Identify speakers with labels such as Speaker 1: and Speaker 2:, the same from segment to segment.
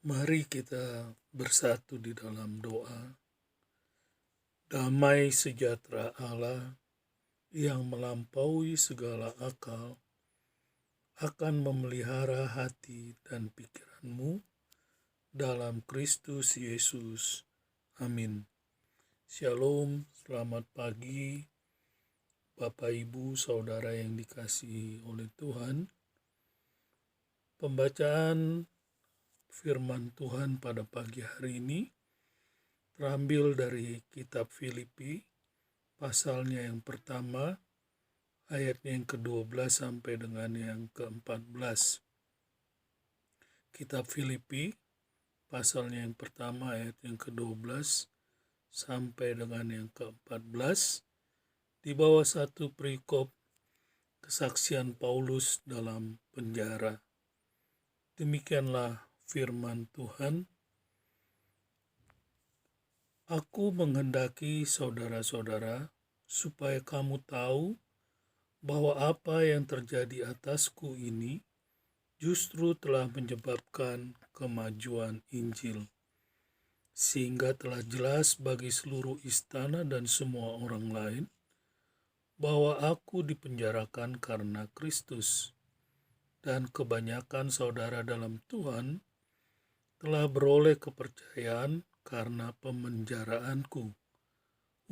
Speaker 1: Mari kita bersatu di dalam doa. Damai sejahtera Allah yang melampaui segala akal akan memelihara hati dan pikiranmu dalam Kristus Yesus. Amin. Shalom, selamat pagi Bapak Ibu Saudara yang dikasihi oleh Tuhan. Pembacaan firman Tuhan pada pagi hari ini terambil dari kitab Filipi, pasalnya yang pertama, ayatnya yang ke-12 sampai dengan yang ke-14. Kitab Filipi, pasalnya yang pertama, ayat yang ke-12 sampai dengan yang ke-14, di bawah satu perikop kesaksian Paulus dalam penjara. Demikianlah firman Tuhan. Aku menghendaki saudara-saudara supaya kamu tahu bahwa apa yang terjadi atasku ini justru telah menyebabkan kemajuan Injil, sehingga telah jelas bagi seluruh istana dan semua orang lain bahwa aku dipenjarakan karena Kristus, dan kebanyakan saudara dalam Tuhan telah beroleh kepercayaan karena pemenjaraanku,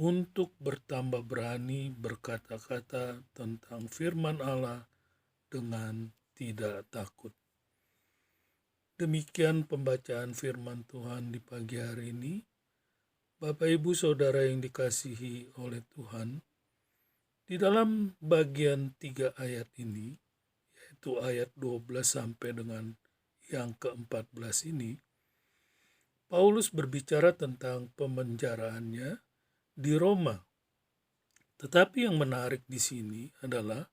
Speaker 1: untuk bertambah berani berkata-kata tentang firman Allah dengan tidak takut. Demikian pembacaan firman Tuhan di pagi hari ini. Bapak Ibu Saudara yang dikasihi oleh Tuhan, di dalam bagian 3 ayat ini, yaitu ayat 12 sampai dengan yang ke-14 ini, Paulus berbicara tentang pemenjaraannya di Roma. Tetapi yang menarik di sini adalah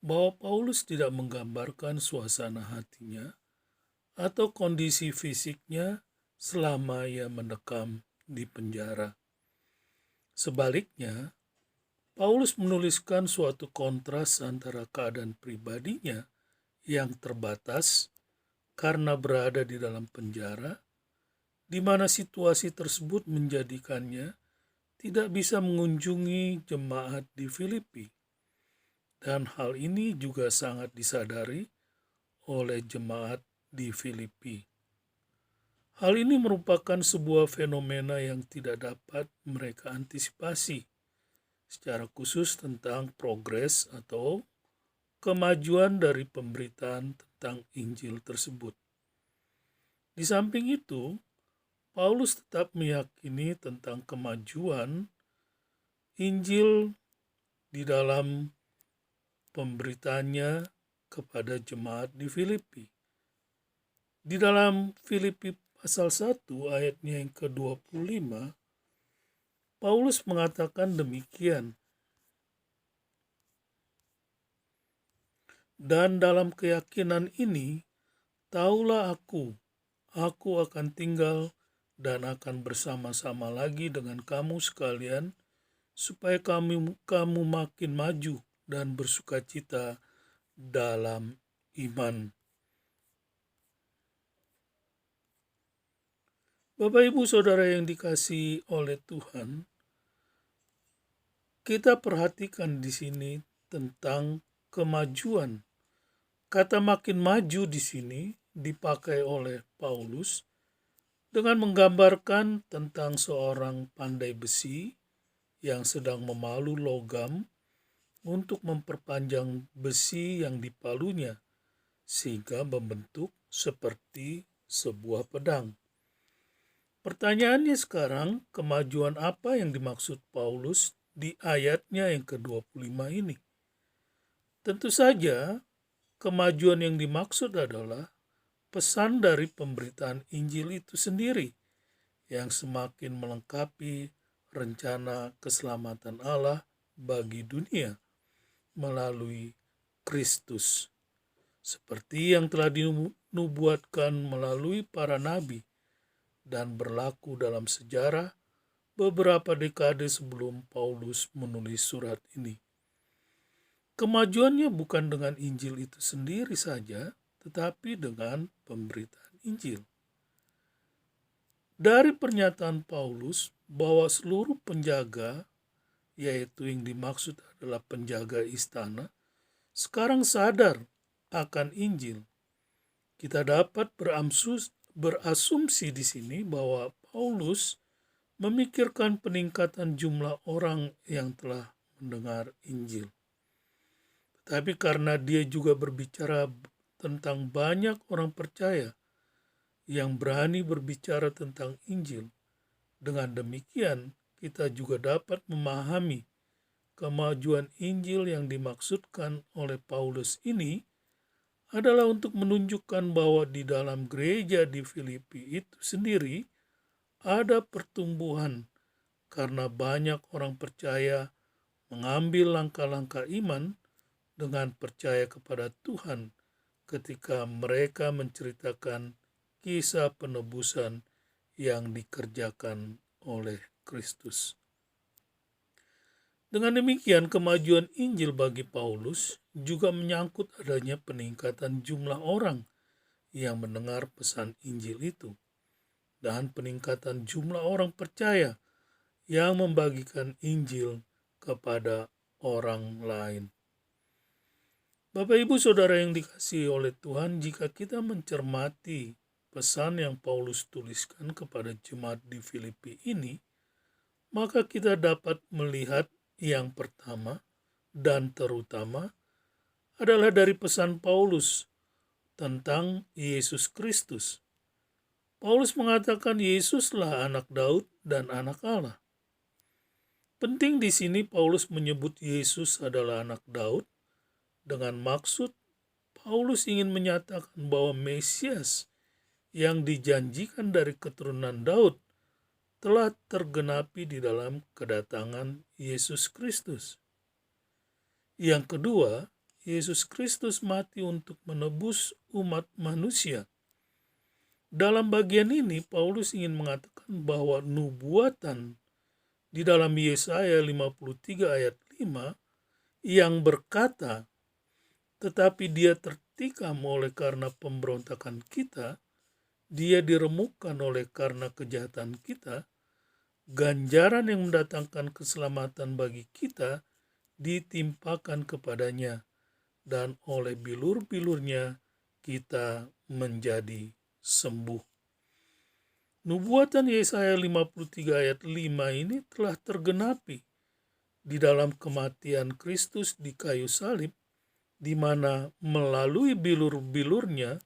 Speaker 1: bahwa Paulus tidak menggambarkan suasana hatinya atau kondisi fisiknya selama ia mendekam di penjara. Sebaliknya, Paulus menuliskan suatu kontras antara keadaan pribadinya yang terbatas karena berada di dalam penjara, di mana situasi tersebut menjadikannya tidak bisa mengunjungi jemaat di Filipi. Dan hal ini juga sangat disadari oleh jemaat di Filipi. Hal ini merupakan sebuah fenomena yang tidak dapat mereka antisipasi, secara khusus tentang progres atau kemajuan dari pemberitaan tentang Injil tersebut. Di samping itu, Paulus tetap meyakini tentang kemajuan Injil di dalam pemberitaannya kepada jemaat di Filipi. Di dalam Filipi pasal 1 ayatnya yang ke-25, Paulus mengatakan demikian. Dan dalam keyakinan ini, taulah aku akan tinggal dan akan bersama-sama lagi dengan kamu sekalian, supaya kamu makin maju dan bersukacita dalam iman. Bapak Ibu Saudara yang dikasihi oleh Tuhan, kita perhatikan di sini tentang kemajuan. Kata makin maju di sini dipakai oleh Paulus dengan menggambarkan tentang seorang pandai besi yang sedang memalu logam untuk memperpanjang besi yang dipalunya sehingga membentuk seperti sebuah pedang. Pertanyaannya sekarang, kemajuan apa yang dimaksud Paulus di ayatnya yang ke-25 ini? Tentu saja, kemajuan yang dimaksud adalah pesan dari pemberitaan Injil itu sendiri yang semakin melengkapi rencana keselamatan Allah bagi dunia melalui Kristus, seperti yang telah dinubuatkan melalui para nabi dan berlaku dalam sejarah beberapa dekade sebelum Paulus menulis surat ini. Kemajuannya bukan dengan Injil itu sendiri saja, tetapi dengan pemberitaan Injil. Dari pernyataan Paulus bahwa seluruh penjaga, yaitu yang dimaksud adalah penjaga istana, sekarang sadar akan Injil. Kita dapat berasumsi di sini bahwa Paulus memikirkan peningkatan jumlah orang yang telah mendengar Injil. Tetapi karena dia juga berbicara tentang banyak orang percaya yang berani berbicara tentang Injil, dengan demikian kita juga dapat memahami kemajuan Injil yang dimaksudkan oleh Paulus ini adalah untuk menunjukkan bahwa di dalam gereja di Filipi itu sendiri ada pertumbuhan karena banyak orang percaya mengambil langkah-langkah iman dengan percaya kepada Tuhan ketika mereka menceritakan kisah penebusan yang dikerjakan oleh Kristus. Dengan demikian, kemajuan Injil bagi Paulus juga menyangkut adanya peningkatan jumlah orang yang mendengar pesan Injil itu, dan peningkatan jumlah orang percaya yang membagikan Injil kepada orang lain. Bapak Ibu Saudara yang dikasihi oleh Tuhan, jika kita mencermati pesan yang Paulus tuliskan kepada jemaat di Filipi ini, maka kita dapat melihat yang pertama dan terutama adalah dari pesan Paulus tentang Yesus Kristus. Paulus mengatakan Yesuslah anak Daud dan anak Allah. Penting di sini Paulus menyebut Yesus adalah anak Daud dengan maksud Paulus ingin menyatakan bahwa Mesias yang dijanjikan dari keturunan Daud telah tergenapi di dalam kedatangan Yesus Kristus. Yang kedua, Yesus Kristus mati untuk menebus umat manusia. Dalam bagian ini, Paulus ingin mengatakan bahwa nubuatan di dalam Yesaya 53 ayat 5 yang berkata, tetapi dia tertikam oleh karena pemberontakan kita, dia diremukkan oleh karena kejahatan kita, ganjaran yang mendatangkan keselamatan bagi kita ditimpakan kepadanya, dan oleh bilur-bilurnya kita menjadi sembuh. Nubuatan Yesaya 53 ayat 5 ini telah tergenapi di dalam kematian Kristus di kayu salib, di mana melalui bilur-bilurnya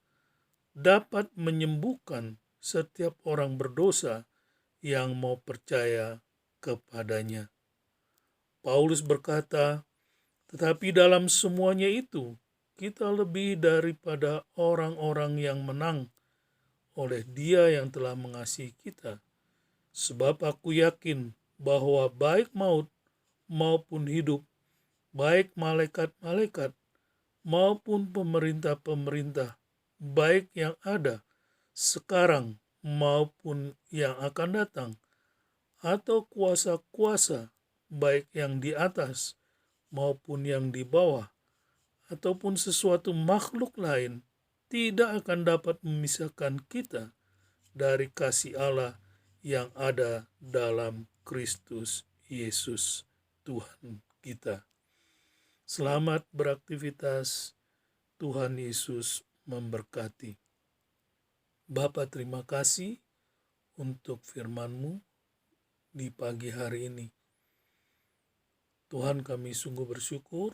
Speaker 1: dapat menyembuhkan setiap orang berdosa yang mau percaya kepadanya. Paulus berkata, tetapi dalam semuanya itu, kita lebih daripada orang-orang yang menang oleh Dia yang telah mengasihi kita. Sebab aku yakin bahwa baik maut maupun hidup, baik malaikat-malaikat maupun pemerintah-pemerintah, baik yang ada sekarang maupun yang akan datang, atau kuasa-kuasa baik yang di atas maupun yang di bawah, ataupun sesuatu makhluk lain, tidak akan dapat memisahkan kita dari kasih Allah yang ada dalam Kristus Yesus Tuhan kita. Selamat beraktivitas. Tuhan Yesus memberkati. Bapa, terima kasih untuk firman-Mu di pagi hari ini. Tuhan, kami sungguh bersyukur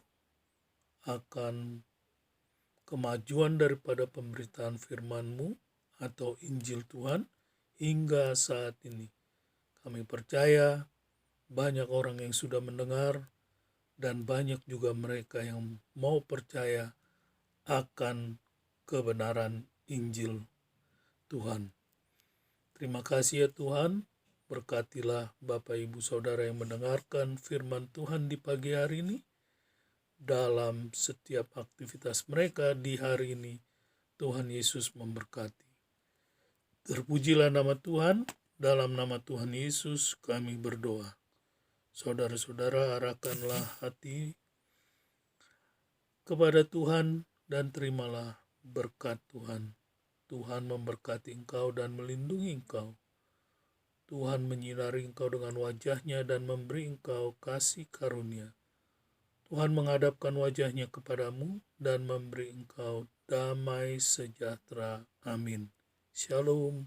Speaker 1: akan kemajuan daripada pemberitaan firman-Mu atau Injil Tuhan hingga saat ini. Kami percaya banyak orang yang sudah mendengar dan banyak juga mereka yang mau percaya akan kebenaran Injil Tuhan. Terima kasih ya Tuhan, berkatilah Bapak Ibu Saudara yang mendengarkan firman Tuhan di pagi hari ini. Dalam setiap aktivitas mereka di hari ini, Tuhan Yesus memberkati. Terpujilah nama Tuhan, dalam nama Tuhan Yesus kami berdoa. Saudara-saudara, arahkanlah hati kepada Tuhan dan terimalah berkat Tuhan. Tuhan memberkati engkau dan melindungi engkau. Tuhan menyinari engkau dengan wajah-Nya dan memberi engkau kasih karunia. Tuhan menghadapkan wajah-Nya kepadamu dan memberi engkau damai sejahtera. Amin. Shalom.